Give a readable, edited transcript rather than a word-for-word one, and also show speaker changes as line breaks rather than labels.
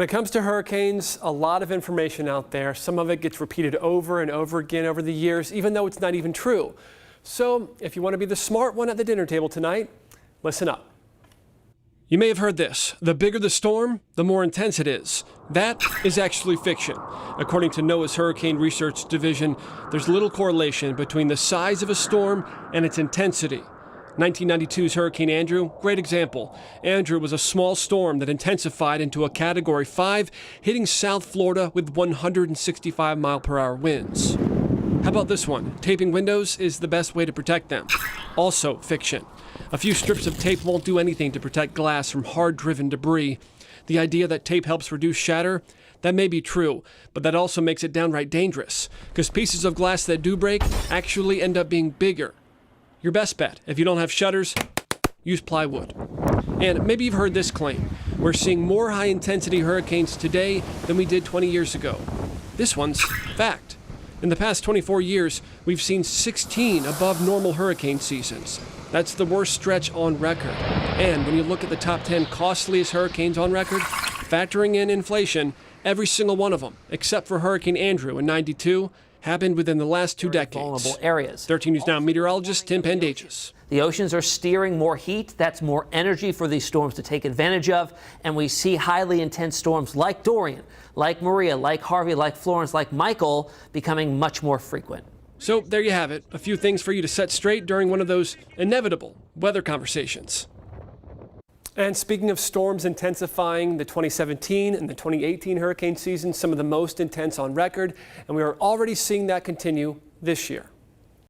When it comes to hurricanes, a lot of information out there. Some of it gets repeated over and over again over the years, even though it's not even true. So if you want to be the smart one at the dinner table tonight, listen up. You may have heard this. The bigger the storm, the more intense it is. That is actually fiction. According to NOAA's Hurricane Research Division, there's little correlation between the size of a storm and its intensity. 1992's Hurricane Andrew, great example. Andrew was a small storm that intensified into a Category 5, hitting South Florida with 165-mile-per-hour winds. How about this one? Taping windows is the best way to protect them. Also fiction. A few strips of tape won't do anything to protect glass from hard-driven debris. The idea that tape helps reduce shatter, that may be true, but that also makes it downright dangerous, because pieces of glass that do break actually end up being bigger. Your best bet, if you don't have shutters, use plywood. And maybe you've heard this claim. We're seeing more high-intensity hurricanes today than we did 20 years ago. This one's fact. In the past 24 years, we've seen 16 above normal hurricane seasons. That's the worst stretch on record. And when you look at the top 10 costliest hurricanes on record, factoring in inflation, every single one of them, except for Hurricane Andrew in '92, happened within the last 2 decades.
Vulnerable areas.
13 News Now meteorologist Tim Pandages.
The oceans are steering more heat. That's more energy for these storms to take advantage of. And we see highly intense storms like Dorian, like Maria, like Harvey, like Florence, like Michael becoming much more frequent.
So there you have it. A few things for you to set straight during one of those inevitable weather conversations. And speaking of storms intensifying, the 2017 and the 2018 hurricane season, some of the most intense on record, and we are already seeing that continue this year.